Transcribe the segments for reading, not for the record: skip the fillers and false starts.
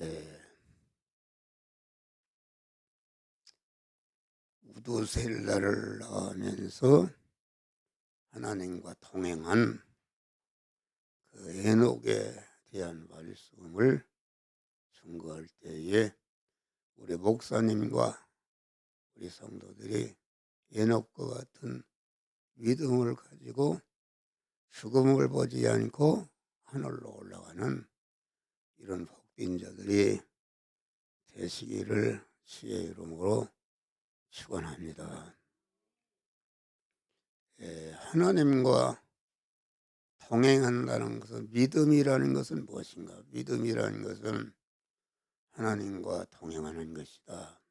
예, 우두셀라를 낳으면서 하나님과 동행한 그 에녹에 대한 말씀을 증거할 때에 우리 목사님과 우리 성도들이 에녹과 같은 믿음을 가지고 죽음을 보지 않고 하늘로 올라가는 이런 복된 자들이 되시기를 주의 이름으로 축원합니다. 하나님과 동행한다는 것은, 믿음이라는 것은 무엇인가? 믿음이라는 것은 하나님과 동행하는 것이다.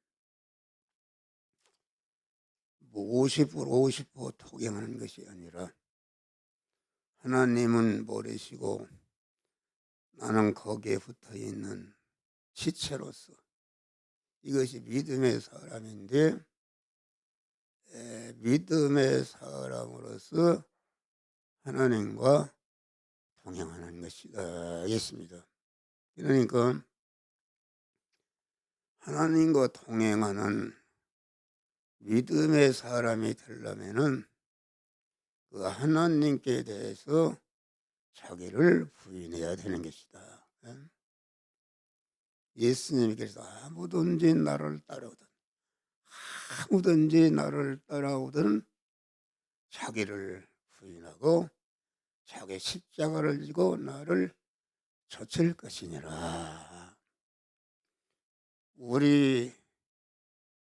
50% 50% 동행하는 것이 아니라 하나님은 모르시고 나는 거기에 붙어있는 지체로서, 이것이 믿음의 사람인데, 믿음의 사람으로서 하나님과 동행하는 것이다 했습니다. 그러니까 하나님과 동행하는 믿음의 사람이 되려면은 그 하나님께 대해서 자기를 부인해야 되는 것이다. 예수님께서 아무든지 나를 따라오든 자기를 부인하고 자기 십자가를 지고 나를 좇을 것이니라. 우리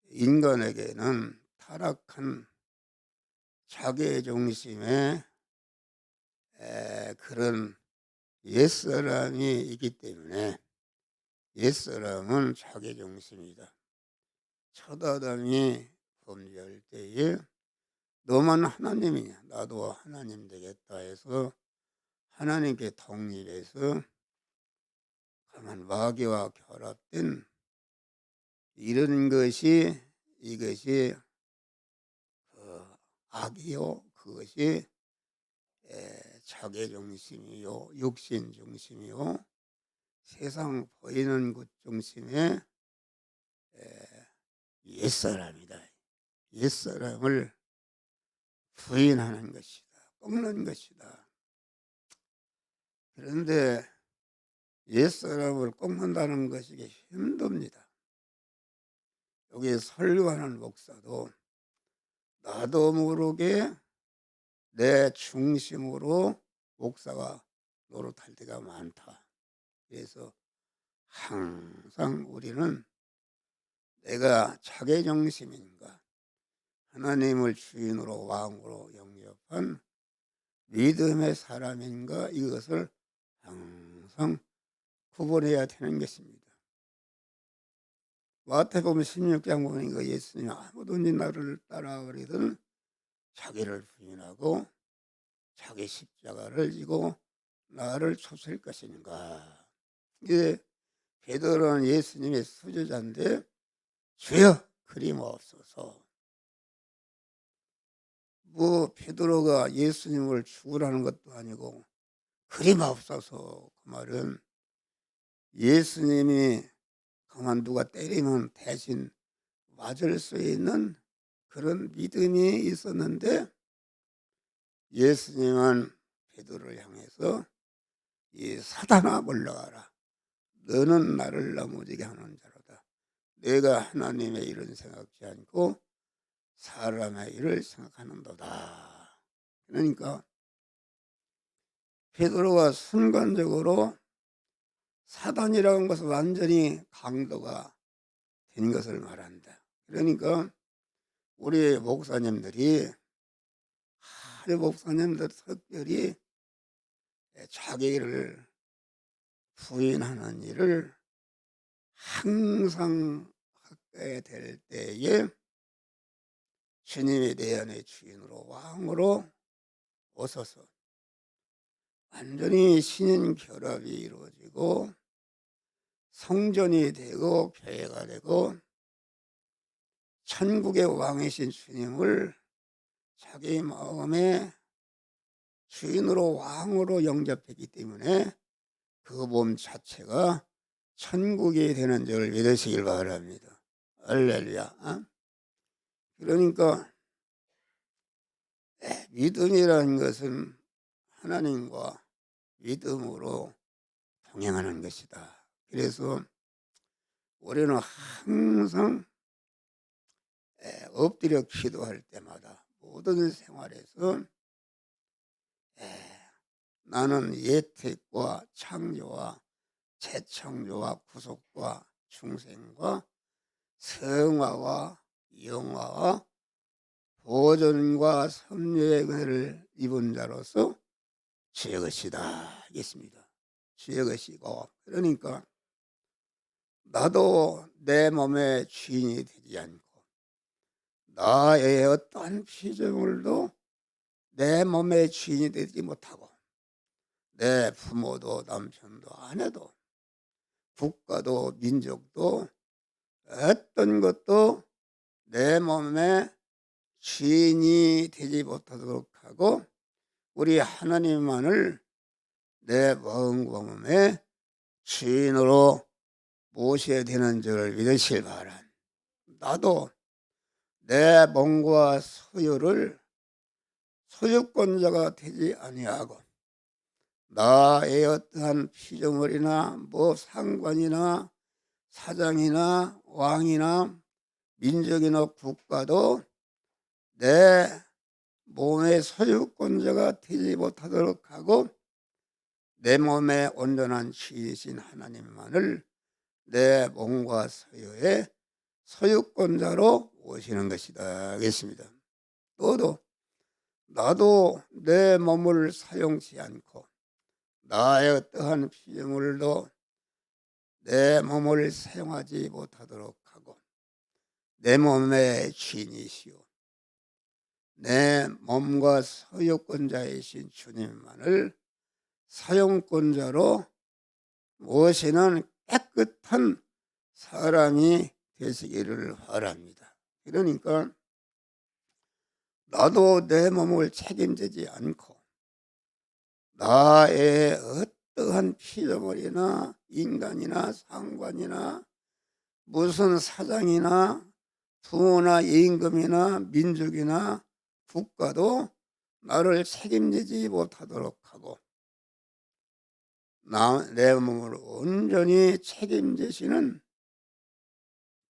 인간에게는 타락한 자기 중심의 그런 옛사람이 있기 때문에, 옛사람은 자기 중심이다. 첫 아담이 범죄할 때에 너만 하나님이냐, 나도 하나님 되겠다 해서 하나님께 독립해서 가만 마귀와 결합된 이런 것이, 이것이 악이요, 그것이 자기 중심이요, 육신 중심이요, 세상 보이는 것 중심의 옛사람이다. 옛사람을 부인하는 것이다, 꺾는 것이다. 그런데 옛사람을 꺾는다는 것이 힘듭니다. 여기 설교하는 목사도 나도 모르게 내 중심으로 목사가 노릇할 때가 많다. 그래서 항상 우리는 내가 자기 중심인가, 하나님을 주인으로 왕으로 영접한 믿음의 사람인가, 이것을 항상 구분해야 되는 것입니다. 마태복음 16장 보니까 예수님이 아무든지 나를 따라오리든 자기를 부인하고 자기 십자가를 지고 나를 좇을 것인가. 이게 베드로는 예수님의 수제자인데, 주여 그리마옵소서. 뭐 베드로가 예수님을 죽으라는 것도 아니고 그리마옵소서, 그 말은 예수님이 가만 누가 때리면 대신 맞을 수 있는 그런 믿음이 있었는데, 예수님은 베드로를 향해서 이 사단아 물러가라, 너는 나를 넘어지게 하는 자로다. 내가 하나님의 일은 생각지 않고 사람의 일을 생각하는도다. 그러니까 베드로가 순간적으로 사단이라는 것은 완전히 강도가 된 것을 말한다. 그러니까 우리 목사님들 특별히 자기를 부인하는 일을 항상 하게 될 때에 주님이 내 안의 주인으로 왕으로 오셔서 완전히 신인 결합이 이루어지고 성전이 되고 교회가 되고 천국의 왕이신 주님을 자기 마음의 주인으로 왕으로 영접했기 때문에 그 몸 자체가 천국이 되는 줄 믿으시길 바랍니다. 할렐루야. 그러니까 믿음이라는 것은 하나님과 믿음으로 동행하는 것이다. 그래서 우리는 항상 엎드려 기도할 때마다 모든 생활에서 나는 예택과 창조와 재창조와 구속과 중생과 성화와 영화와 보존과 섭리의 은혜를 입은 자로서 주의 것이다 하겠습니다. 주의 것이고, 그러니까 나도 내 몸의 주인이 되지 않고 나의 어떠한 피조물도 내 몸의 주인이 되지 못하고 내 부모도 남편도 아내도 국가도 민족도 어떤 것도 내 몸의 주인이 되지 못하도록 하고 우리 하나님만을 내 마음과 몸의 주인으로 모셔야 되는 줄 믿으시길 바랍니다. 나도 내 몸과 소유를 소유권자가 되지 아니하고 나의 어떠한 피조물이나 상관이나 사장이나 왕이나 민족이나 국가도 내 몸의 소유권자가 되지 못하도록 하고 내 몸의 온전한 주인이신 하나님만을 내 몸과 소유의 소유권자로 오시는 것이다 하겠습니다. 또도 나도 내 몸을 사용치 않고 나의 어떠한 피조물도 내 몸을 사용하지 못하도록 하고 내 몸의 주인이시오 내 몸과 소유권자이신 주님만을 사용권자로 모시는 깨끗한 사람이 되시기를 바랍니다. 그러니까 나도 내 몸을 책임지지 않고 나의 어떠한 피조물이나 인간이나 상관이나 무슨 사장이나 부모나 임금이나 민족이나 국가도 나를 책임지지 못하도록 하고 내 몸을 온전히 책임지시는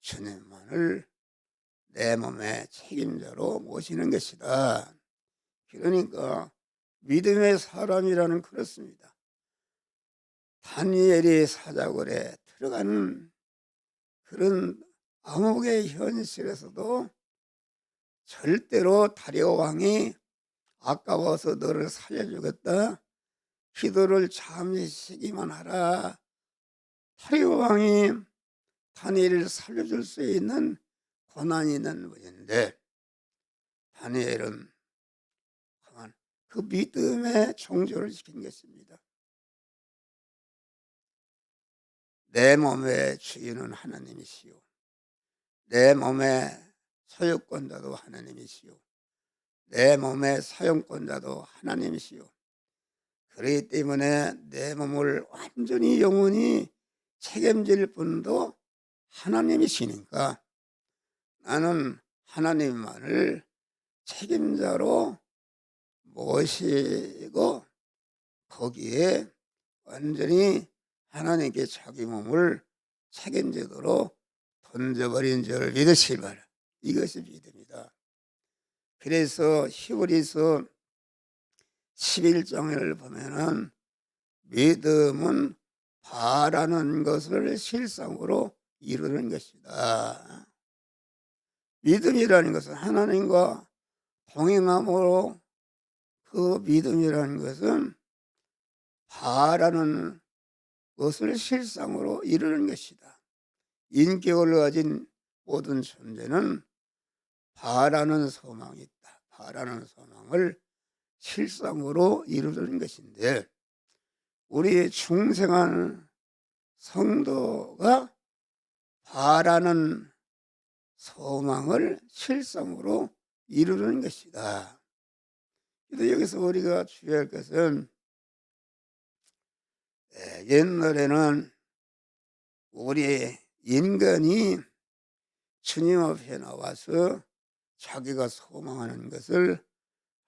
주님만을 내 몸의 책임자로 모시는 것이다. 그러니까 믿음의 사람이라는 그렇습니다. 다니엘이 사자굴에 들어가는 그런 암흑의 현실에서도 절대로 다리오 왕이 아까워서 너를 살려주겠다 기도를 잠시 쉬기만 하라. 다리오 왕이 다니엘을 살려줄 수 있는 고난이 있는 분인데 다니엘은 그 믿음의 정조를 지킨 것입니다. 내 몸의 주인은 하나님이시오 내 몸의 소유권자도 하나님이시오 내 몸의 사용권자도 하나님이시오 그렇기 때문에 내 몸을 완전히 영원히 책임질 분도 하나님이시니까 나는 하나님만을 책임자로 모시고 거기에 완전히 하나님께 자기 몸을 책임지도록 던져버린 줄 믿으시길 바라. 이것이 믿음이다. 그래서 히브리서 11장을 보면은 믿음은 바라는 것을 실상으로 이루는 것이다. 믿음이라는 것은 하나님과 동행함으로 그 믿음이라는 것은 바라는 것을 실상으로 이루는 것이다. 인격을 가진 모든 존재는 바라는 소망이 있다. 바라는 소망을 실상으로 이루는 것인데 우리 중생한 성도가 바라는 소망을 실상으로 이루는 것이다. 그래서 여기서 우리가 주의할 것은 옛날에는 우리 인간이 주님 앞에 나와서 자기가 소망하는 것을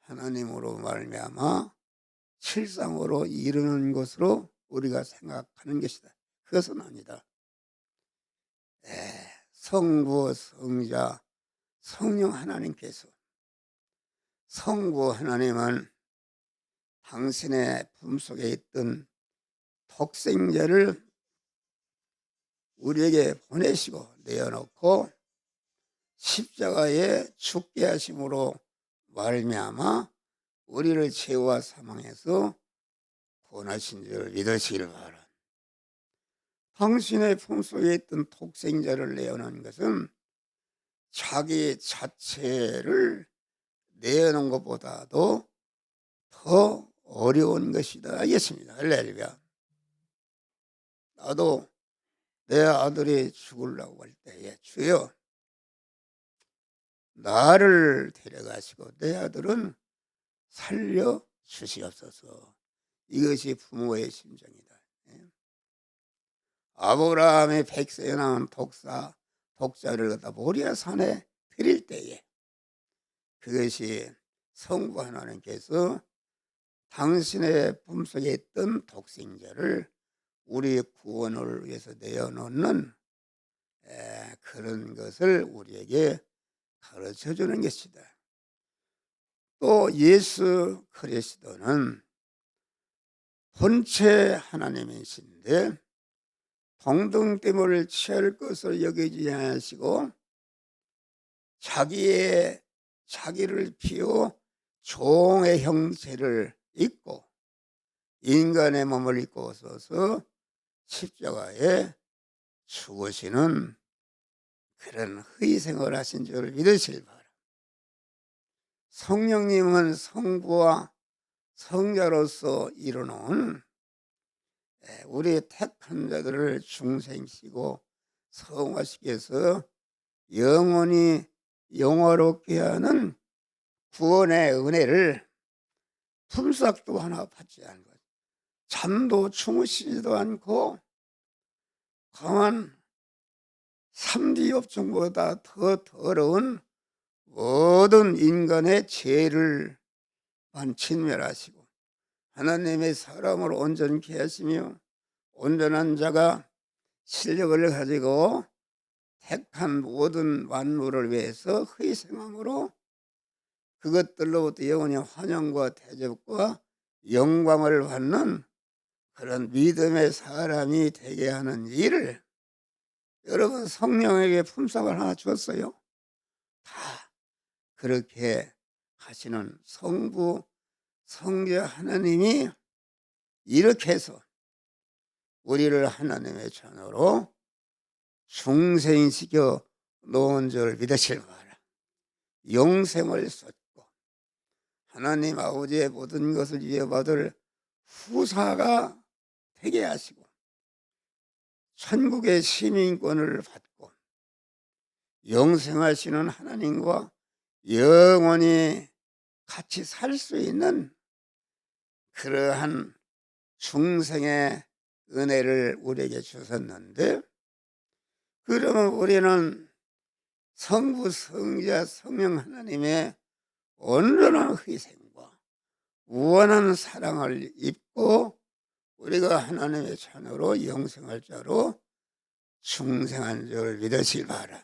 하나님으로 말미암아 실상으로 이루는 것으로 우리가 생각하는 것이다. 그것은 아니다. 성부, 성자, 성령 하나님께서, 성부 하나님은 당신의 품속에 있던 독생자를 우리에게 보내시고 내어놓고 십자가에 죽게 하심으로 말미암아 우리를 죄와 사망에서 구원하신 줄 믿으시길 바라. 당신의 품속에 있던 독생자를 내어놓은 것은 자기 자체를 내어놓은 것보다도 더 어려운 것이다 하겠습니다. 할렐루야. 나도 내 아들이 죽으려고 할 때에 주여 나를 데려가시고 내 아들은 살려 주시옵소서. 이것이 부모의 심정이다. 아브라함의 백세에 낳은 독자를 갖다 모리아 산에 드릴 때에 그것이 성부 하나님께서 당신의 품속에 있던 독생자를 우리의 구원을 위해서 내어놓는 그런 것을 우리에게 가르쳐 주는 것이다. 또 예수 그리스도는 본체 하나님이신데 동등됨을 취할 것을 여기지 않으시고 자기를 비워 종의 형체를 입고 인간의 몸을 입고 오셔서 십자가에 죽으시는 그런 희생을 하신 줄을 믿으실 바라. 성령님은 성부와 성자로서 이루는 우리 택한 자들을 중생시키고 성화시키 해서 영원히 영화롭게 하는 구원의 은혜를 품삯도 하나 받지 않고 잠도 주무시지도 않고 강한 삼지엽중보다 더 더러운 모든 인간의 죄를 진멸하시고 하나님의 사람을 온전케 하시며 온전한 자가 실력을 가지고 택한 모든 만물을 위해서 희생함으로 그것들로부터 영원히 환영과 대접과 영광을 받는 그런 믿음의 사람이 되게 하는 일을 여러분 성령에게 품삯을 하나 줬어요. 다 그렇게 하시는 성부 성자 하나님이 이렇게 해서 우리를 하나님의 자녀로 중생시켜 놓은 줄 믿으실 바라. 영생을 쏟고 하나님 아버지의 모든 것을 이어받을 후사가 되게 하시고 천국의 시민권을 받고 영생하시는 하나님과 영원히 같이 살 수 있는 그러한 중생의 은혜를 우리에게 주셨는데 그러면 우리는 성부 성자 성령 하나님의 온전한 희생과 무한한 사랑을 입고 우리가 하나님의 자녀로 영생할 자로 중생한 줄 믿으시기 바라.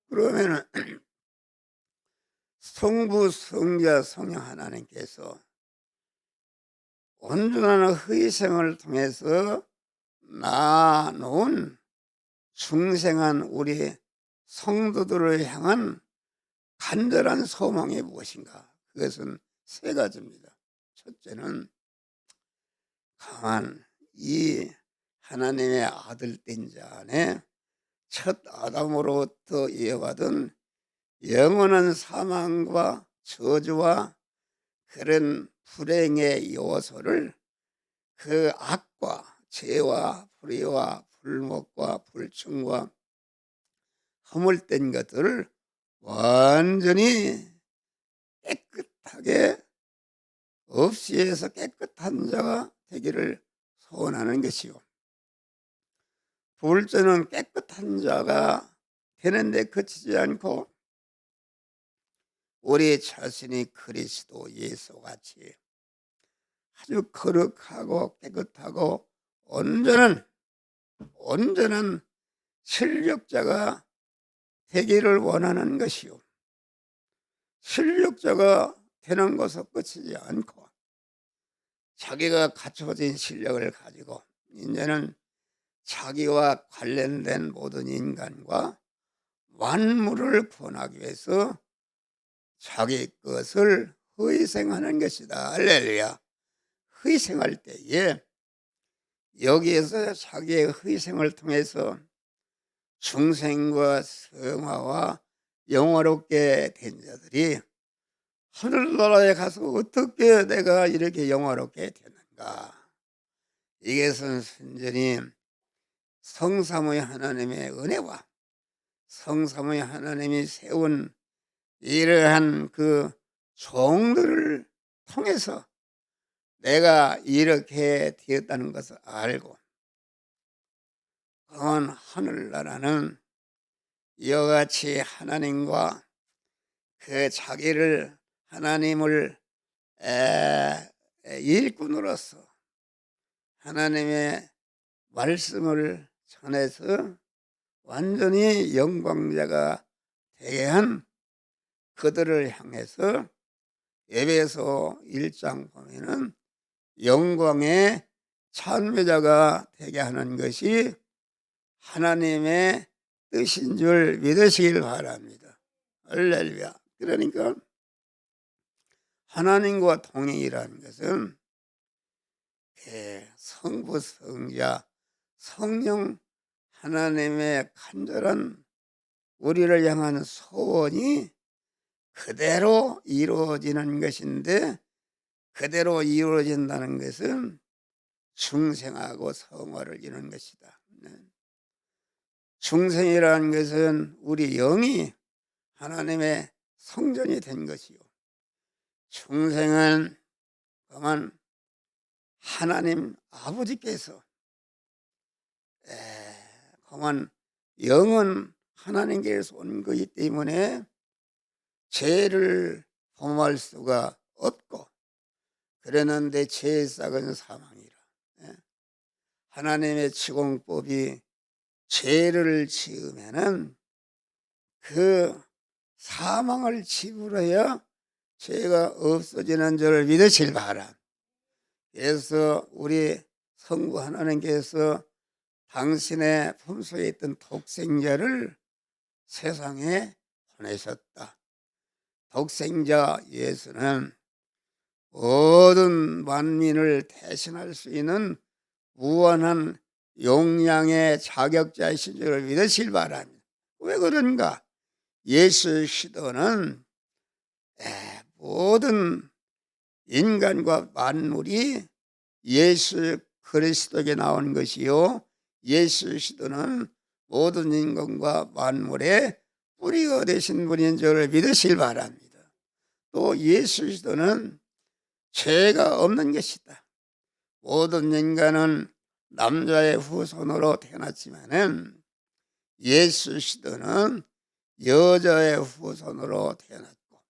그러면은 성부 성자 성령 하나님께서 온전한 희생을 통해서 낳아놓은 중생한 우리 성도들을 향한 간절한 소망이 무엇인가? 그것은 세 가지입니다. 첫째는 강한 이 하나님의 아들된 자 안에 첫 아담으로부터 이어받은 영원한 사망과 저주와 그런 불행의 요소를 그 악과 죄와 불의와 불목과 불충과 허물된 것들을 완전히 깨끗하게 없이 해서 깨끗한 자가 되기를 소원하는 것이요. 둘째는 깨끗한 자가 되는데 그치지 않고 우리 자신이 그리스도 예수같이 아주 거룩하고 깨끗하고 온전한 실력자가 되기를 원하는 것이요. 실력자가 되는 것은 끝이지 않고 자기가 갖춰진 실력을 가지고 이제는 자기와 관련된 모든 인간과 만물을 구원하기 위해서 자기 것을 희생하는 것이다. 할렐루야. 희생할 때에 여기에서 자기의 희생을 통해서 중생과 성화와 영화롭게 된 자들이 하늘나라에 가서 어떻게 내가 이렇게 영화롭게 되는가. 이것은 순전히 성삼위 하나님의 은혜와 성삼위 하나님이 세운 이러한 그 종들을 통해서 내가 이렇게 되었다는 것을 알고, 그건 하늘나라는 이와 같이 하나님과 그 자기를 하나님을 일꾼으로서 하나님의 말씀을 전해서 완전히 영광자가 되게 한 그들을 향해서 에베소 1장 보면은 영광의 찬미자가 되게 하는 것이 하나님의 뜻인 줄 믿으시길 바랍니다. 할렐루야. 그러니까 하나님과 동행이라는 것은 성부, 성자, 성령 하나님의 간절한 우리를 향한 소원이 그대로 이루어지는 것인데, 그대로 이루어진다는 것은 중생하고 성화를 이루는 것이다. 중생이라는 것은 우리 영이 하나님의 성전이 된 것이요, 중생은 그만 하나님 아버지께서 그만 영은 하나님께서 온 것이기 때문에 죄를 범할 수가 없고, 그랬는데 죄의 싹은 사망이라. 하나님의 치공법이 죄를 지으면은 그 사망을 지불해야 죄가 없어지는 줄 믿으실 바람. 그래서 우리 성부 하나님께서 당신의 품속에 있던 독생자를 세상에 보내셨다. 독생자 예수는 모든 만민을 대신할 수 있는 무한한 용량의 자격자이신 줄 믿으실 바랍니다. 왜 그런가? 예수의 시도는 모든 인간과 만물이 예수 그리스도에게 나온 것이요, 예수의 시도는 모든 인간과 만물의 뿌리가 되신 분인 줄 믿으실 바랍니다. 또 예수 그리스도는 죄가 없는 것이다. 모든 인간은 남자의 후손으로 태어났지만은 예수 그리스도는 여자의 후손으로 태어났고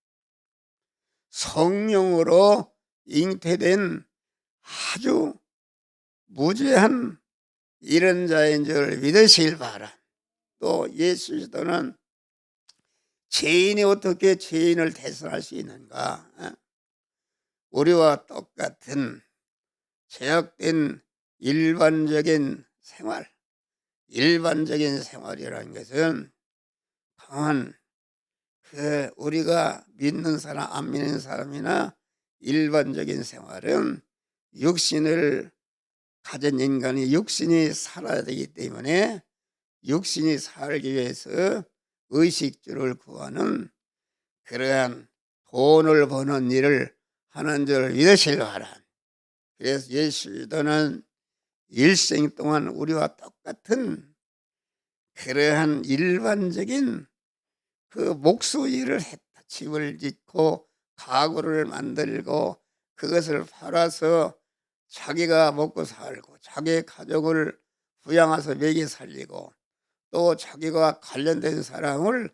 성령으로 잉태된 아주 무죄한 이런 자인 줄 믿으실 바람. 또 예수 그리스도는 죄인이 어떻게 죄인을 대신할 수 있는가? 우리와 똑같은 죄악된 일반적인 생활이라는 것은 강한 우리가 믿는 사람 안 믿는 사람이나 일반적인 생활은 육신을 가진 인간이 육신이 살아야 되기 때문에 육신이 살기 위해서 의식주를 구하는 그러한 돈을 버는 일을 하는 줄 믿으실 바람. 그래서 예수는 일생 동안 우리와 똑같은 그러한 일반적인 그 목수 일을 했다. 집을 짓고 가구를 만들고 그것을 팔아서 자기가 먹고 살고 자기의 가족을 부양해서 먹이 살리고 또 자기가 관련된 사람을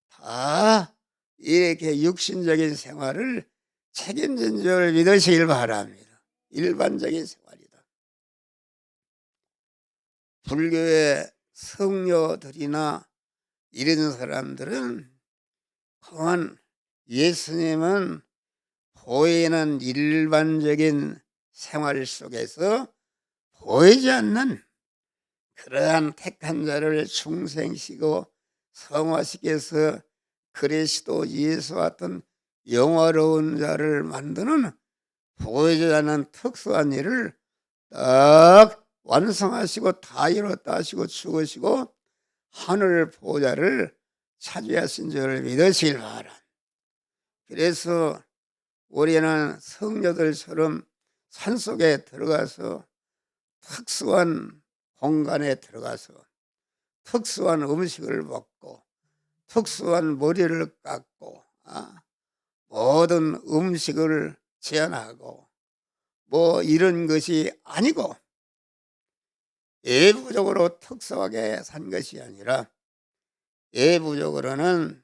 다 이렇게 육신적인 생활을 책임진 줄 믿으시길 바랍니다. 일반적인 생활이다. 불교의 성녀들이나 이런 사람들은 그만 예수님은 보이는 일반적인 생활 속에서 보이지 않는 그러한 택한 자를 중생시키고 성화시켜서 그리스도 예수와 같은 영화로운 자를 만드는 보이지 않는 특수한 일을 딱 완성하시고 다 이뤘다 하시고 죽으시고 하늘 보좌를 차지하신 줄 믿으시길 바랍니다. 그래서 우리는 성녀들처럼 산속에 들어가서 특수한 공간에 들어가서 특수한 음식을 먹고 특수한 머리를 깎고 모든 음식을 제한하고 뭐 이런 것이 아니고 예부적으로 특수하게 산 것이 아니라 예부적으로는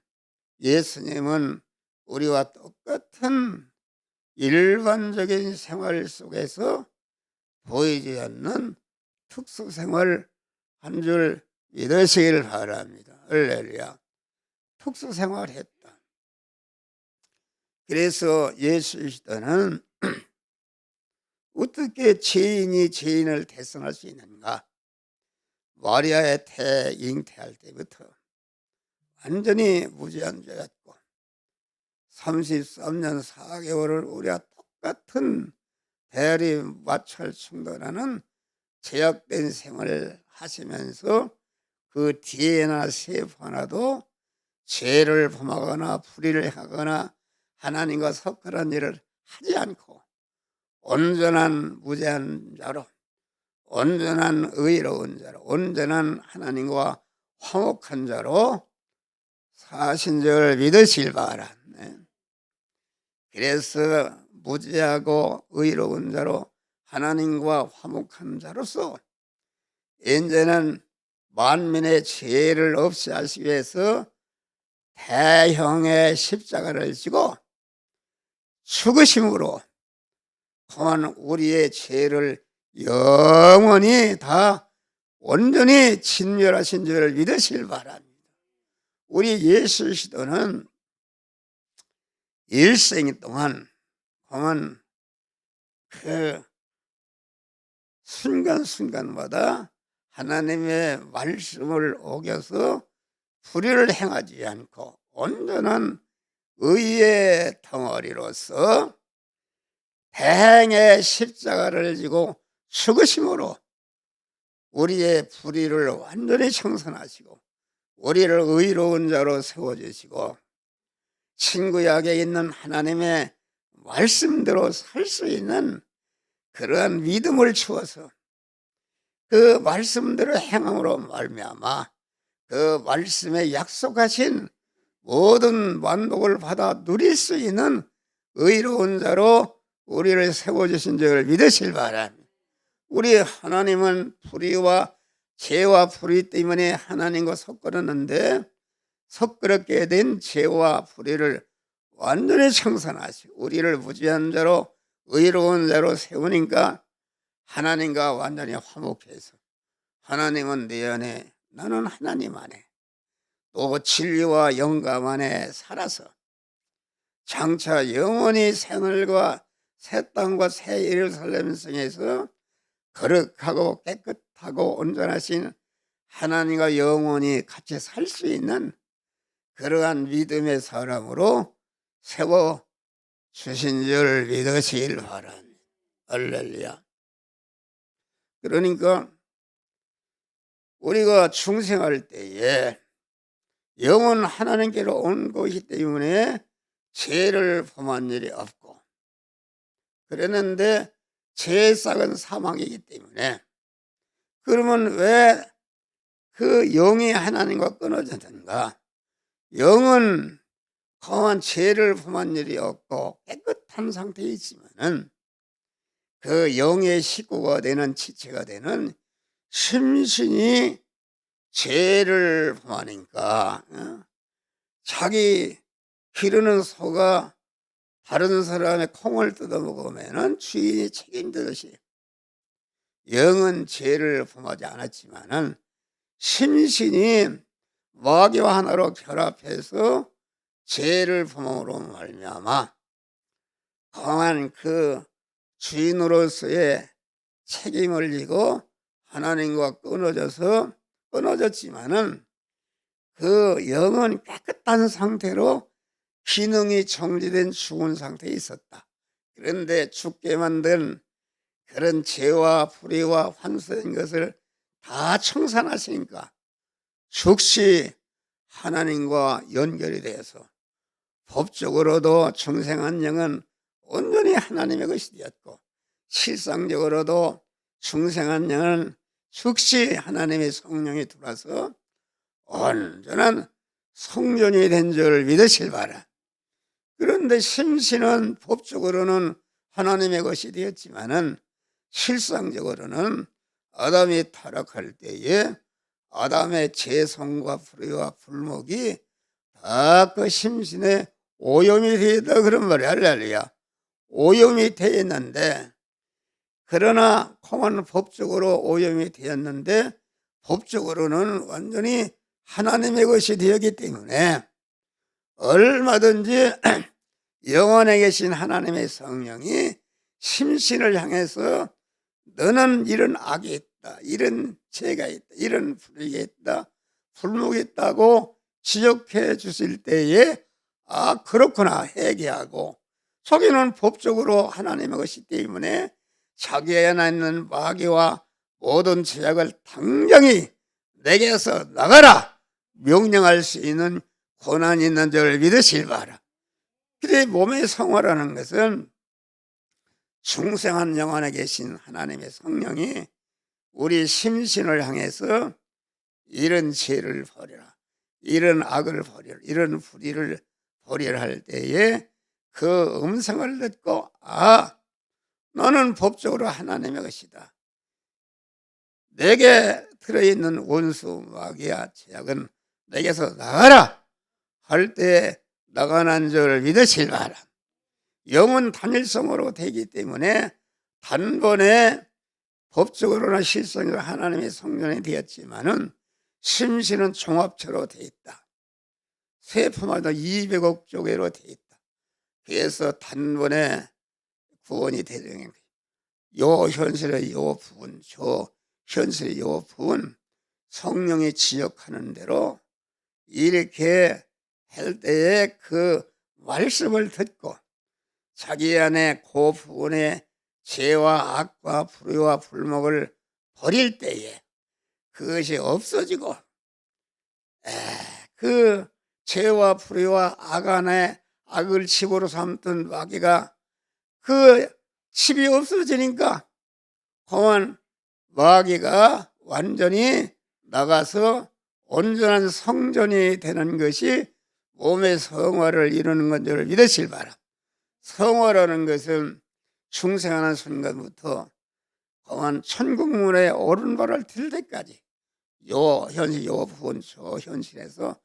예수님은 우리와 똑같은 일반적인 생활 속에서 보이지 않는 특수생활 한 줄 믿으시길 바랍니다. 할렐루야. 특수생활했다. 그래서 예수 시대는 어떻게 죄인이 죄인을 대성할 수 있는가? 마리아의 잉태할 때부터 완전히 무죄한 자였고 33년 4개월을 우리와 똑같은 대리 마찰 충돌하는 제약된 생활을 하시면서 그 DNA 세포 하나도 죄를 범하거나 불의를 하거나 하나님과 섭결한 일을 하지 않고 온전한 무죄한 자로 온전한 의로운 자로 온전한 하나님과 화목한 자로 사신 줄 믿으시길 바랍니다. 그래서 무죄하고 의로운 자로 하나님과 화목한 자로서 이제는 만민의 죄를 없이 하시기 위해서 대형의 십자가를 지고 죽으심으로 또한 우리의 죄를 영원히 다 온전히 진멸하신 줄을 믿으시길 바랍니다. 우리 예수 시도는 일생 동안 보면 그 순간순간마다 하나님의 말씀을 어겨서 불의를 행하지 않고 온전한 의의 덩어리로서 대행의 십자가를 지고 죽으심으로 우리의 불의를 완전히 청산하시고 우리를 의로운 자로 세워주시고 신구약에 있는 하나님의 말씀대로 살 수 있는 그러한 믿음을 주어서 그 말씀대로 행함으로 말미암아 그 말씀에 약속하신 모든 만복을 받아 누릴 수 있는 의로운 자로 우리를 세워주신 줄 믿으실 바랍니다. 우리 하나님은 불의와 죄와 불의 때문에 하나님과 섞어졌는데 섞어졌게 된 죄와 불의를 완전히 청산하시고 우리를 무죄한 자로 의로운 자로 세우니까 하나님과 완전히 화목해서 하나님은 내 안에 나는 하나님 안에 또 진리와 영감 안에 살아서 장차 영원히 새하늘과 새 땅과 새 예루살렘 성에서 거룩하고 깨끗하고 온전하신 하나님과 영원히 같이 살 수 있는 그러한 믿음의 사람으로 세워주신 줄 믿으시길 바랍니다. 할렐루야. 그러니까 우리가 중생할 때에 영원 하나님께로 온 것이기 때문에 죄를 범한 일이 없고 그랬는데 죄의 싹은 사망이기 때문에 그러면 왜 그 영이 하나님과 끊어졌는가? 영은 강한 죄를 범한 일이 없고 깨끗한 상태에 있지만은 그 영의 식구가 되는 지체가 되는 심신이 죄를 범하니까 자기 기르는 소가 다른 사람의 콩을 뜯어먹으면 주인이 책임지듯이 영은 죄를 범하지 않았지만은 심신이 마귀와 하나로 결합해서 죄를 범함으로 말미암아 강한 그 주인으로서의 책임을 지고 하나님과 끊어졌지만은 그 영은 깨끗한 상태로 기능이 정지된 죽은 상태에 있었다. 그런데 죽게 만든 그런 죄와 불의와 환수된 것을 다 청산하시니까 즉시 하나님과 연결이 되어서 법적으로도 중생한 영은 온전히 하나님의 것이 되었고 실상적으로도 중생한 영은 즉시 하나님의 성령이 들어와서 온전한 성전이 된 줄 믿으실 바라. 그런데 심신은 법적으로는 하나님의 것이 되었지만은 실상적으로는 아담이 타락할 때에 아담의 죄성과 불의와 불목이 다 그 심신에 오염이 되어 있다 그런 말이야. 할렐루야. 오염이 되어 있는데, 그러나 콩은 법적으로 오염이 되었는데 법적으로는 완전히 하나님의 것이 되었기 때문에 얼마든지 영원에 계신 하나님의 성령이 심신을 향해서 너는 이런 악이 있다, 이런 죄가 있다, 이런 불의가 있다, 불목이 있다고 지적해 주실 때에 아 그렇구나 회개하고, 속에는 법적으로 하나님의 것이 때문에 자기 안에 있는 마귀와 모든 죄악을 당장히 내게서 나가라 명령할 수 있는 권한이 있는 줄 믿으실 바라. 그래 몸의 성화라는 것은 중생한 영안에 계신 하나님의 성령이 우리 심신을 향해서 이런 죄를 버려라, 이런 악을 버려라, 이런 불의를 버려라 할 때에 그 음성을 듣고 아 너는 법적으로 하나님의 것이다, 내게 들어있는 원수 마귀와 죄악은 내게서 나가라 할 때 나가는 줄 믿으실 바라. 영은 단일성으로 되기 때문에 단번에 법적으로나 실성으로 하나님의 성전이 되었지만은 심신은 종합체로 되어 있다. 세포마다 200억 조개로 되어 있다. 그래서 단번에 구원이 되는 거예요. 요 현실의 요 부분, 저 현실의 요 부분 성령이 지역하는 대로 이렇게 할 때에 그 말씀을 듣고 자기 안에 그 부분에 죄와 악과 불의와 불목을 버릴 때에 그것이 없어지고 그 죄와 불의와 악 안에 악을 집으로 삼던 마귀가 그 집이 없어지니까 그만 마귀가 완전히 나가서 온전한 성전이 되는 것이 몸의 성화를 이루는 건 줄 믿으실 바라. 성화라는 것은 중생하는 순간부터 그만 천국문에 오른발을 들 때까지 요 현실 요 부분 저 현실에서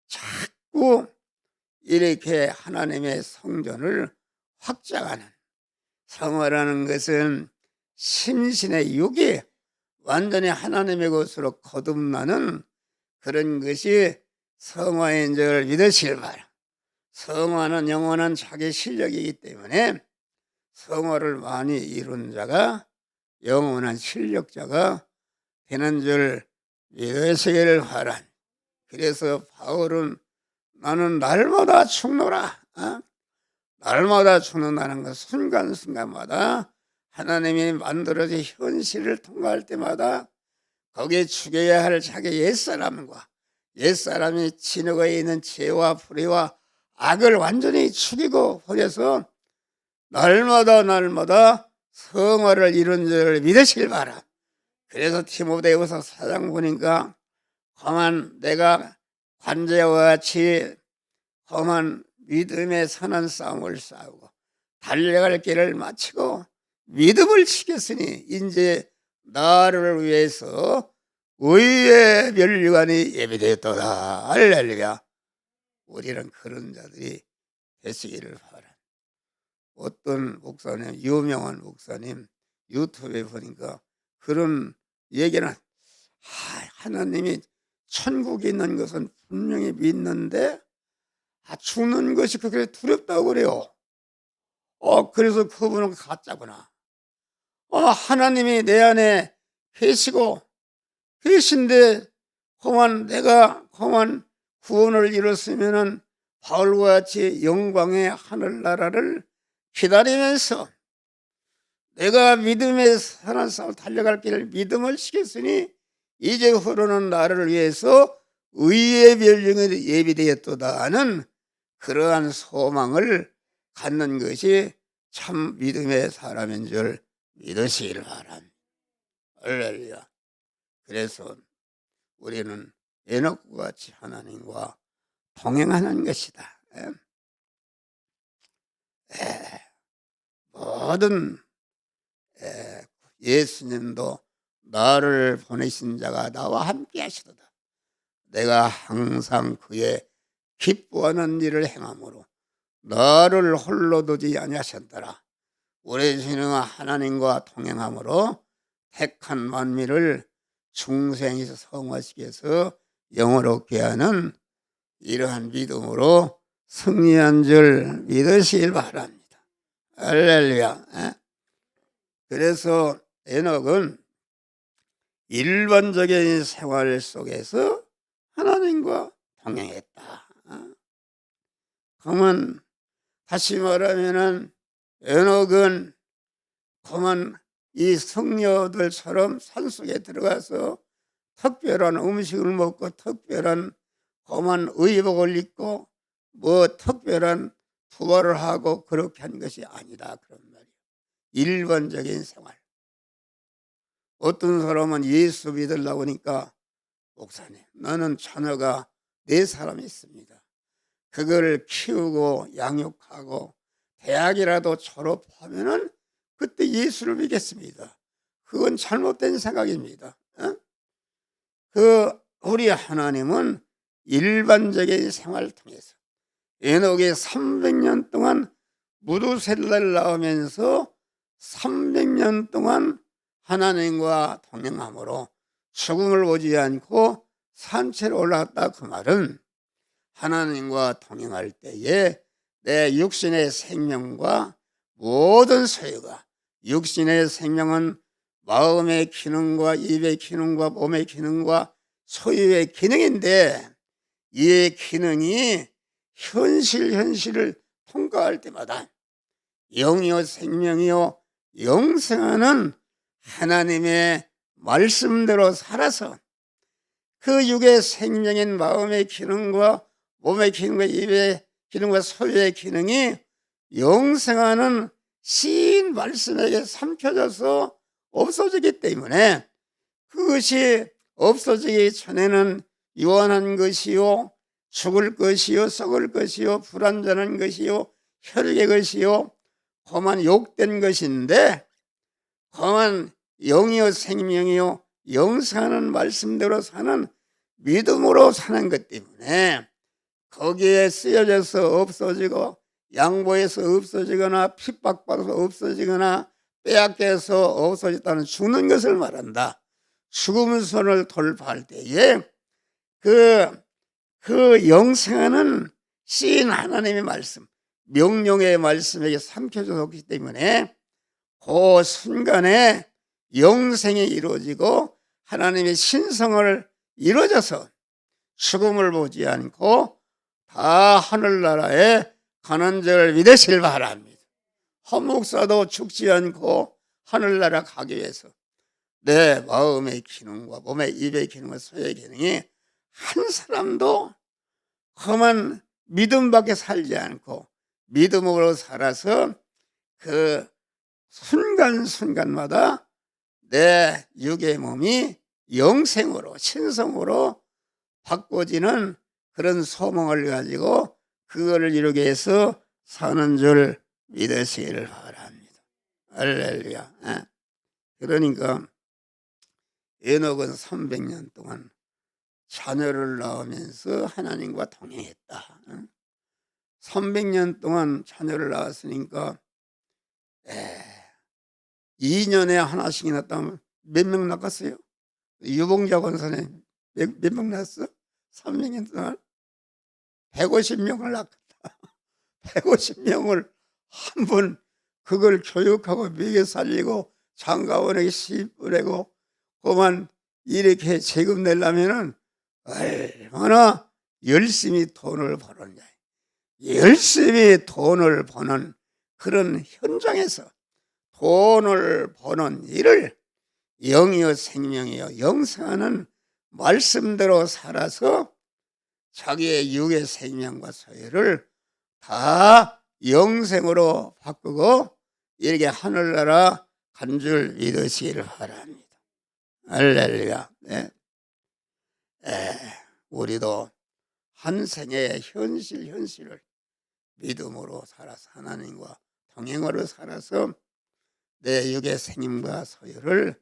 자꾸 이렇게 하나님의 성전을 확장하는, 성화라는 것은 심신의 육이 완전히 하나님의 것으로 거듭나는 그런 것이 성화인 줄 믿으실 바라. 성화는 영원한 자기 실력이기 때문에 성화를 많이 이룬 자가 영원한 실력자가 되는 줄 믿으시기를 바라. 그래서 바울은 나는 날마다 죽노라, 날마다 죽는다는 것, 순간순간마다 하나님이 만들어진 현실을 통과할 때마다 거기에 죽여야 할 자기 옛사람과 옛사람이 진흙에 있는 죄와 불의와 악을 완전히 죽이고 버려서 날마다 성화를 이룬 줄 믿으실 바라. 그래서 디모데후서 4장 보니까 험한 내가 관제와 같이 험한 믿음의 선한 싸움을 싸우고 달려갈 길을 마치고 믿음을 지켰으니 이제 나를 위해서 의의 면류관이 예비되었도다. 할렐루야. 우리는 그런 자들이 되시기를 바랍니다. 어떤 목사님, 유명한 목사님 유튜브에 보니까 그런 얘기는 하나님이 천국에 있는 것은 분명히 믿는데 죽는 것이 그렇게 두렵다고 그래요. 그래서 그분은 가짜구나. 하나님이 내 안에 계신데 내가 구원을 이뤘으면은 바울과 같이 영광의 하늘나라를 기다리면서 내가 믿음의 선한 싸움을 달려갈 길을 믿음을 시켰으니 이제후로는 나를 위해서 의의 멸령이 예비되었도다 하는 그러한 소망을 갖는 것이 참 믿음의 사람인 줄 믿으시길 바랍니다. 할렐루야. 그래서 우리는 에녹과 같이 하나님과 동행하는 것이다. 모든 예수님도 나를 보내신 자가 나와 함께 하시도다. 내가 항상 그의 기뻐하는 일을 행함으로 나를 홀로 두지 아니하셨더라. 우리 주님은 하나님과 동행함으로 택한 만민을 중생에서 성화시키 위해서 영원롭게 하는 이러한 믿음으로 승리한 줄 믿으시길 바랍니다. 할렐루야. 그래서 에녹은 일반적인 생활 속에서 하나님과 동행했다. 그러면 다시 말하면은 에녹은 그만 이 성녀들처럼 산속에 들어가서 특별한 음식을 먹고 특별한 그만 의복을 입고 특별한 투바를 하고 그렇게 한 것이 아니다. 그런 말이에요. 일반적인 생활. 어떤 사람은 예수 믿으려고 하니까 목사님, 나는 자녀가 4사람이 있습니다. 그걸 키우고 양육하고 대학이라도 졸업하면은 그때 예수를 믿겠습니다. 그건 잘못된 생각입니다. 우리 하나님은 일반적인 생활을 통해서 에녹이 300년 동안 무두셀라를 나오면서 300년 동안 하나님과 동행함으로 죽음을 보지 않고 산채로 올라갔다. 그 말은 하나님과 동행할 때에 내 육신의 생명과 모든 소유가, 육신의 생명은 마음의 기능과 입의 기능과 몸의 기능과 소유의 기능인데 이 기능이 현실을 통과할 때마다 영이요 생명이요 영생하는 하나님의 말씀대로 살아서 그 육의 생명인 마음의 기능과 몸의 기능과 입의 기능과 소유의 기능이 영생하는 신 말씀에게 삼켜져서 없어지기 때문에 그것이 없어지기 전에는 유한한 것이요, 죽을 것이요, 썩을 것이요, 불완전한 것이요, 혈액의 것이요, 험한 욕된 것인데 험한 영이요 생명이요 영생하는 말씀대로 사는 믿음으로 사는 것 때문에 거기에 쓰여져서 없어지고 양보해서 없어지거나 핍박받아서 없어지거나 빼앗겨서 없어졌다는 죽는 것을 말한다. 죽음의 손을 돌파할 때에 그 영생하는 신 하나님의 말씀, 명령의 말씀에게 삼켜져 있기 때문에 그 순간에 영생이 이루어지고 하나님의 신성을 이루어져서 죽음을 보지 않고 다 하늘나라에 가는 줄 믿으실 바랍니다. 한 목사도 죽지 않고 하늘나라 가기 위해서 내 마음의 기능과 몸의 입의 기능과 소의 기능이 한 사람도 험한 믿음밖에 살지 않고 믿음으로 살아서 그 순간순간마다 내 육의 몸이 영생으로 신성으로 바꿔지는 그런 소망을 가지고 그거를 이루기 위해서 사는 줄 믿으시기를 바랍니다. 할렐루야. 그러니까 에녹은 300년 동안 자녀를 낳으면서 하나님과 동행했다. 300년 동안 자녀를 낳았으니까 2년에 하나씩 낳았다면 몇 명 낳았어요? 유봉자 권선에 몇 명 낳았어? 300년 동안 150명을 낳았다. 150명을 한 번 그걸 교육하고 먹여 살리고 장가원에게 시집 보내고 그만 이렇게 세금 내려면은 얼마나 열심히 돈을 버느냐. 열심히 돈을 버는 그런 현장에서 돈을 버는 일을 영이요 생명이요 영생하는 말씀대로 살아서 자기의 육의 생명과 소유를 다 영생으로 바꾸고 이렇게 하늘나라 간 줄 믿으시기를 바랍니다. 할렐루야. 네. 우리도 한 생의 현실을 믿음으로 살아서 하나님과 동행으로 살아서 내 육의 생명과 소유를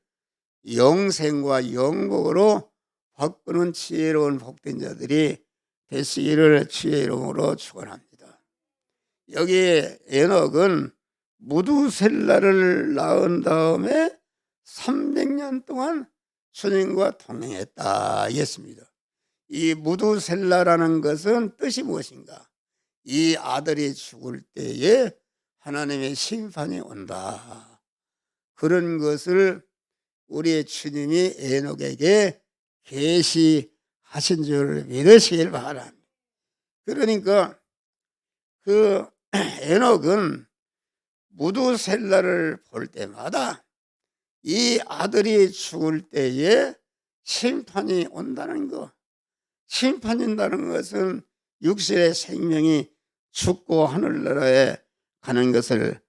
영생과 영국으로 바꾸는 지혜로운 복된 자들이 되시기를 주의 이름으로 축원합니다. 여기 에녹은 무두셀라를 낳은 다음에 300년 동안 주님과 동행했다 했습니다. 이 무두셀라라는 것은 뜻이 무엇인가? 이 아들이 죽을 때에 하나님의 심판이 온다. 그런 것을 우리 주님이 에녹에게 계시하신 줄 믿으시길 바랍니다. 그러니까 그 에녹은 무두셀라를 볼 때마다 이 아들이 죽을 때에 심판이 온다는 것, 심판이 온다는 것은 육신의 생명이 죽고 하늘나라에 가는 것을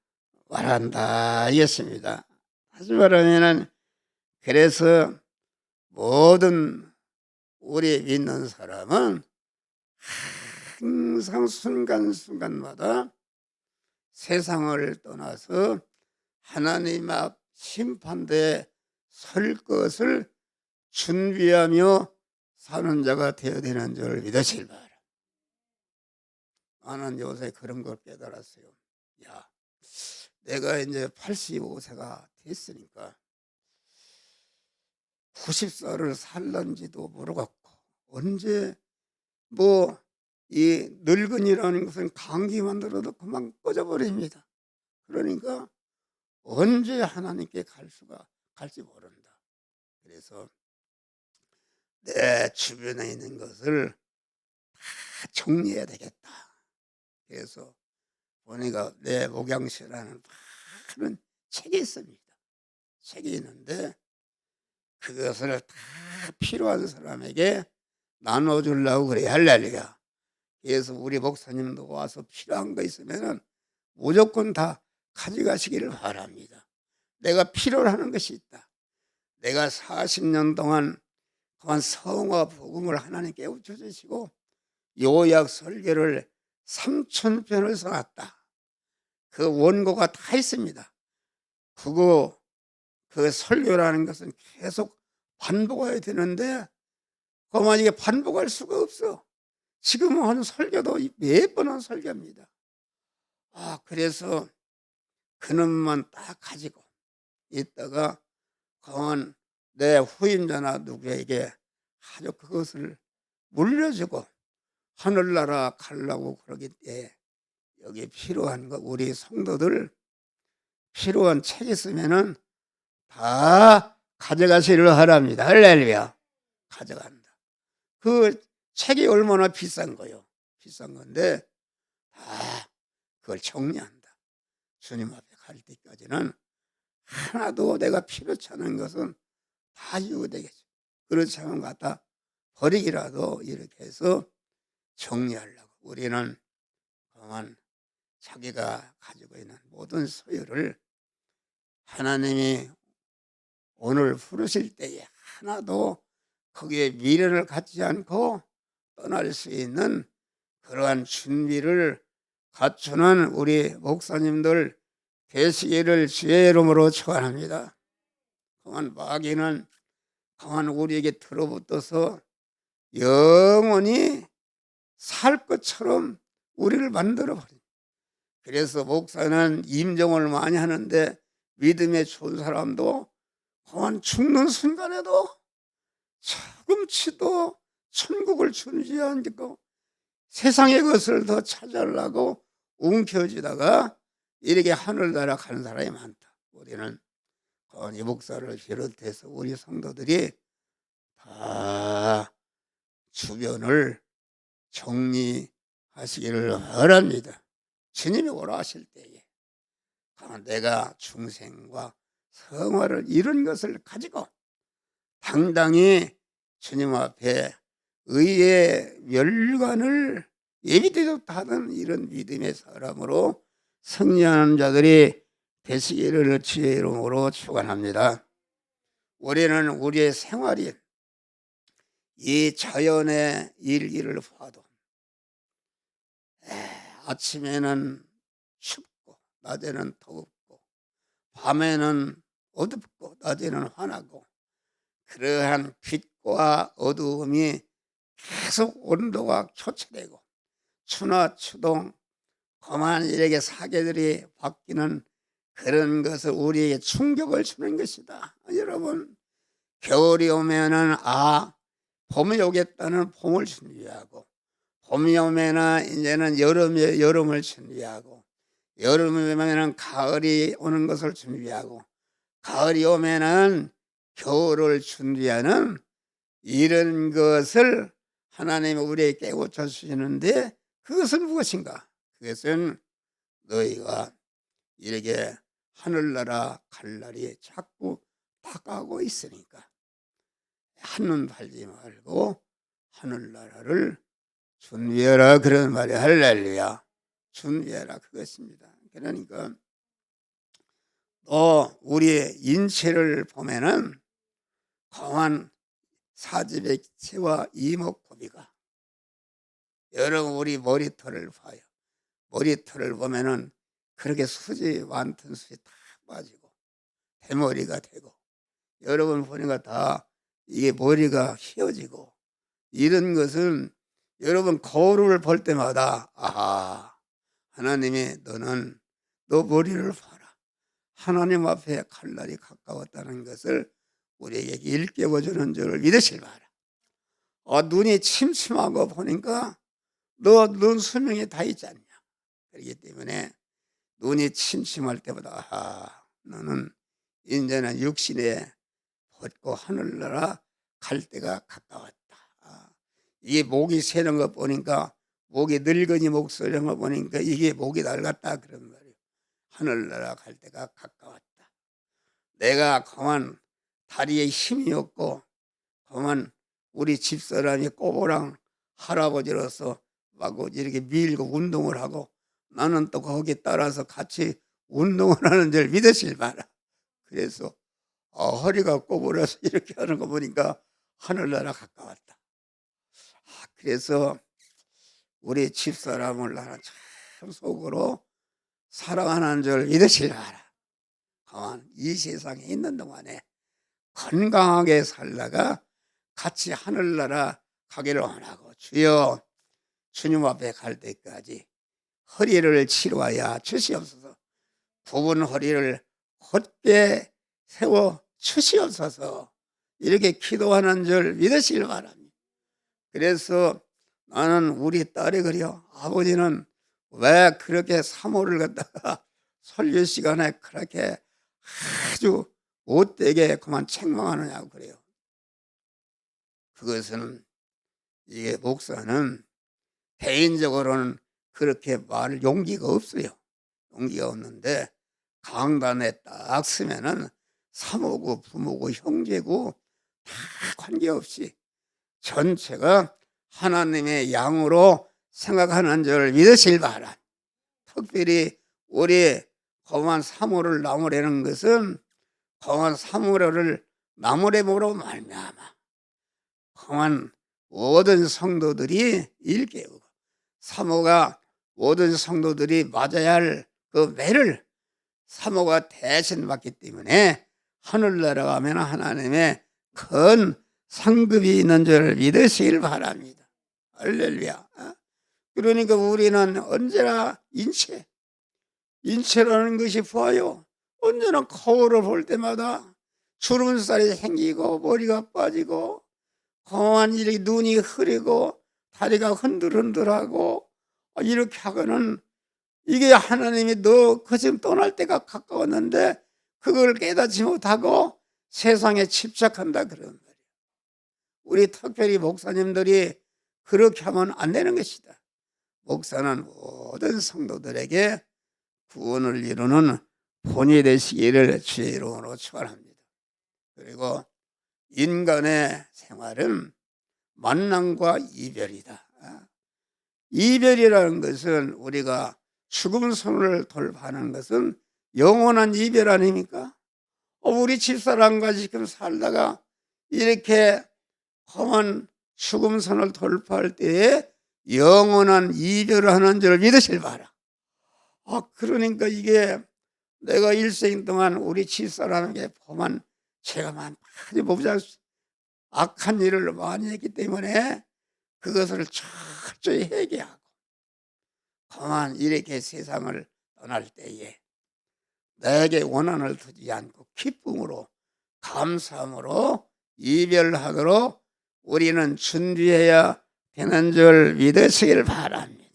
말한다 했습니다. 다시 말하면 그래서 모든 우리 믿는 사람은 항상 순간순간마다 세상을 떠나서 하나님 앞 심판대에 설 것을 준비하며 사는 자가 되어야 되는 줄 믿으시길 바랍니다. 나는 요새 그런 걸 깨달았어요. 야, 내가 이제 85세가 됐으니까 90살을 살는지도 모르겠고 언제 이 늙은이라는 것은 감기만 들어도 그만 꺼져버립니다. 그러니까 언제 하나님께 갈지 모른다. 그래서 내 주변에 있는 것을 다 정리해야 되겠다. 그래서 보니까 내 목양시라는 많은 책이 있습니다. 책이 있는데 그것을 다 필요한 사람에게 나눠주려고 그래. 할렐루야. 그래서 우리 목사님도 와서 필요한 거 있으면 무조건 다 가져가시기를 바랍니다. 내가 필요로 하는 것이 있다. 내가 40년 동안 그만 성화 복음을 하나님께 깨우쳐주시고 요약 설교를 3,000편을 써놨다. 그 원고가 다 있습니다. 그 설교라는 것은 계속 반복해야 되는데 그만 이게 반복할 수가 없어. 지금 하는 설교도 몇 번 한 설교입니다. 그래서 그놈만 딱 가지고 있다가 그만 내 후임자나 누구에게 아주 그것을 물려주고 하늘나라 가려고 그러기 때문에 여기 필요한 거 우리 성도들 필요한 책 있으면은 다 가져가시기를 바랍니다. 할렐루야. 가져간다. 그 책이 얼마나 비싼 거요. 비싼 건데 다 그걸 정리한다. 주님 앞에 갈 때까지는 하나도 내가 필요치 않은 것은 다 유되겠죠. 그렇지 않으면 갖다 버리기라도 이렇게 해서 정리하려고. 우리는 그만 자기가 가지고 있는 모든 소유를 하나님이 오늘 부르실 때에 하나도 거기에 미련을 갖지 않고 떠날 수 있는 그러한 준비를 갖추는 우리 목사님들 되시기를 주의 이름으로 축원합니다. 그만 마귀는 강한 우리에게 들어붙어서 영원히 살 것처럼 우리를 만들어 버립니다. 그래서 목사는 임종을 많이 하는데 믿음에 좋은 사람도 강한 죽는 순간에도 조금치도 천국을 준비하고 세상의 것을 더 찾으려고 움켜쥐다가 이렇게 하늘나라 가는 사람이 많다. 우리는 이 목사를 비롯해서 우리 성도들이 다 주변을 정리하시기를 바랍니다. 주님이 오라 하실 때에 내가 중생과 성화를 이룬 것을 가지고 당당히 주님 앞에 의의 멸관을 예비되도록 하는 이런 믿음의 사람으로 승리하는 자들이 되시기를 주의 이름으로 축원합니다. 우리는 우리의 생활이 이 자연의 일기를 봐도 아침에는 춥고 낮에는 더웁고 밤에는 어둡고 낮에는 환하고 그러한 빛과 어두움이 계속 온도가 교차되고 추나 추동 험한 일에게 사계들이 바뀌는 그런 것을 우리에게 충격을 주는 것이다. 여러분, 겨울이 오면은 봄이 오겠다는 봄을 준비하고 봄이 오면은 이제는 여름을 준비하고 여름이 오면은 가을이 오는 것을 준비하고 가을이 오면은 겨울을 준비하는 이런 것을 하나님이 우리에게 깨우쳐 주시는데 그것은 무엇인가? 그것은 너희가 이렇게 하늘나라 갈 날이 자꾸 다가오고 있으니까 한눈 팔지 말고 하늘나라를 준비해라 그런 말이 할렐루야. 준비해라 그것입니다. 그러니까 또 우리의 인체를 보면은 강한 사지백체와 이목구비가 여러분 우리 머리털을 봐요. 머리털을 보면은 그렇게 수지 많던 수지 다 빠지고 대머리가 되고 여러분 보니까 다 이게 머리가 휘어지고 이런 것은 여러분 거울을 볼 때마다 하나님이 너 머리를 봐라. 하나님 앞에 갈 날이 가까웠다는 것을 우리에게 일깨워주는 줄을 믿으실 바라. 눈이 침침하고 보니까 너 눈 수명이 다 있지 않냐. 그렇기 때문에 눈이 침침할 때보다 너는 이제는 육신에 벗고 하늘나라 갈 때가 가까웠다. 이게 목이 새는 거 보니까 목이 늙은이 목소리한 거 보니까 이게 목이 낡았다 그런 말이에요. 하늘나라 갈 때가 가까웠다. 내가 그만 다리에 힘이 없고 그만 우리 집사람이 꼬부랑 할아버지로서 막 이렇게 밀고 운동을 하고 나는 또 거기에 따라서 같이 운동을 하는 줄 믿으실 바라. 그래서 허리가 꼬부라서 이렇게 하는 거 보니까 하늘나라 가까웠다. 그래서 우리 집사람을 나는 참 속으로 사랑하는 줄 믿으실 바라. 이 세상에 있는 동안에 건강하게 살다가 같이 하늘나라 가기를 원하고 주여 주님 앞에 갈 때까지 허리를 치료하여 주시옵소서. 굽은 허리를 곧게 세워 주시옵소서. 이렇게 기도하는 줄 믿으시길 바랍니다. 그래서 나는 우리 딸이 그래요. 아버지는 왜 그렇게 사모를 갖다가 설교 시간에 그렇게 아주 못되게 그만 책망하느냐고 그래요. 그것은 이게 목사는 개인적으로는 그렇게 말 용기가 없어요. 용기가 없는데 강단에 딱 서면은 사모고 부모고 형제고 다 관계없이 전체가 하나님의 양으로 생각하는 줄 믿으실 바라. 특별히 우리 거만 사모를 나무라는 것은 거만 사모를 나무래모로 말미암아 거만 모든 성도들이 일깨우고 사모가 모든 성도들이 맞아야 할 그 매를 사모가 대신 받기 때문에 하늘나라 가면 하나님의 큰 상급이 있는 줄 믿으시길 바랍니다. 할렐루야. 그러니까 우리는 언제나 인체라는 것이 보아요. 언제나 거울을 볼 때마다 주름살이 생기고 머리가 빠지고 공한 이렇게 눈이 흐리고 다리가 흔들흔들하고 이렇게 하고는 이게 하나님이 너 그 지금 떠날 때가 가까웠는데 그걸 깨닫지 못하고 세상에 집착한다 그런 말이에요. 우리 특별히 목사님들이 그렇게 하면 안 되는 것이다. 목사는 모든 성도들에게 구원을 이루는 본이 되시기를 주의 이름으로 축원합니다. 그리고 인간의 생활은 만남과 이별이다. 이별이라는 것은 우리가 죽음 선을 돌파하는 것은 영원한 이별 아닙니까? 우리 집사람과 지금 살다가 이렇게 험한 죽음 선을 돌파할 때에 영원한 이별을 하는 줄 믿으실 바라. 그러니까 이게 내가 일생 동안 우리 집사람에게 범한 제가 많이 보자 악한 일을 많이 했기 때문에 그것을 철저히 회개하고 그만 이렇게 세상을 떠날 때에 내게 원한을 두지 않고 기쁨으로 감사함으로 이별하도록 우리는 준비해야 되는 줄 믿으시길 바랍니다.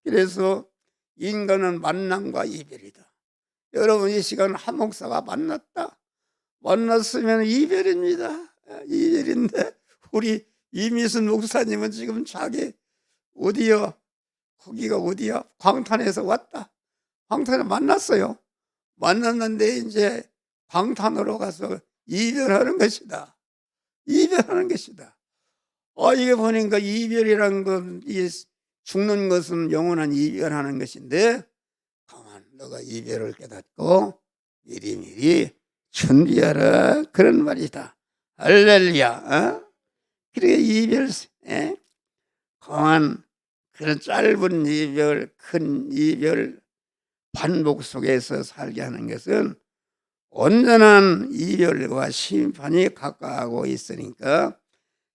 그래서 인간은 만남과 이별이다. 여러분 이 시간 한 목사가 만났으면 이별입니다. 이별인데 우리 이미순 목사님은 지금 자기 어디요? 거기가 어디야? 광탄에서 왔다. 광탄에 만났어요. 만났는데 이제 광탄으로 가서 이별하는 것이다. 이별하는 것이다. 이게 보니까 이별이라는 건 죽는 것은 영원한 이별하는 것인데 가만 너가 이별을 깨닫고 미리미리 준비하라 그런 말이다. 할렐루야. 그래 이별 가만 그런 짧은 이별 큰 이별 반복 속에서 살게 하는 것은 온전한 이별과 심판이 가까워하고 있으니까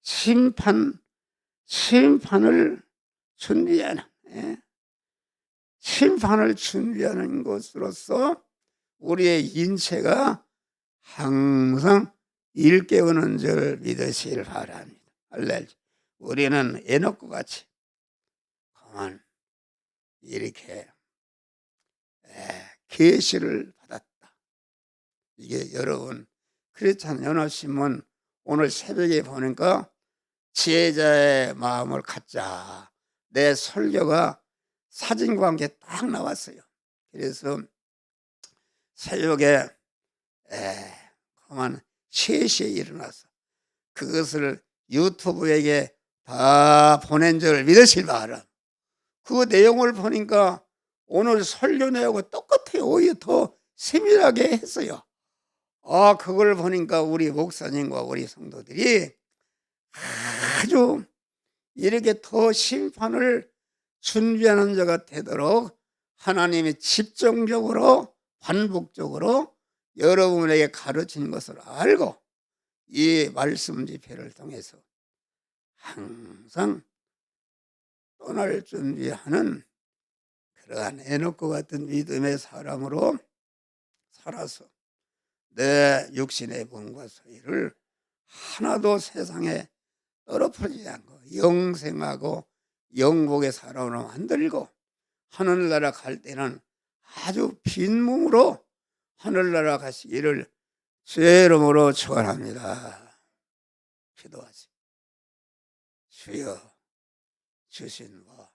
심판을 준비하는 것으로서 우리의 인체가 항상 일깨우는 줄 믿으시길 바랍니다. 할렐루야. 우리는 에녹과 같이 그만 이렇게 계시를 받았다. 이게 여러분 크리스찬 연합신문 오늘 새벽에 보니까 지혜자의 마음을 갖자 내 설교가 사진과 함께 딱 나왔어요. 그래서 새벽에 그만 3시에 일어나서 그것을 유튜브에게 다 보낸 줄 믿으실 바람. 그 내용을 보니까 오늘 설교 내용과 똑같아요. 오히려 더 세밀하게 했어요. 그걸 보니까 우리 목사님과 우리 성도들이 아주 이렇게 더 심판을 준비하는 자가 되도록 하나님이 집중적으로 반복적으로 여러분에게 가르친 것을 알고 이 말씀 집회를 통해서 항상 떠날 준비하는 그러한 에녹과 같은 믿음의 사람으로 살아서 내 육신의 몸과 소유를 하나도 세상에 떨어뜨리지 않고 영생하고 영복의 사람으로 만들고 하늘나라 갈 때는 아주 빈 몸으로 하늘나라 가시기를 주의 이름으로 축원합니다. 기도하세요. 주여 주신 바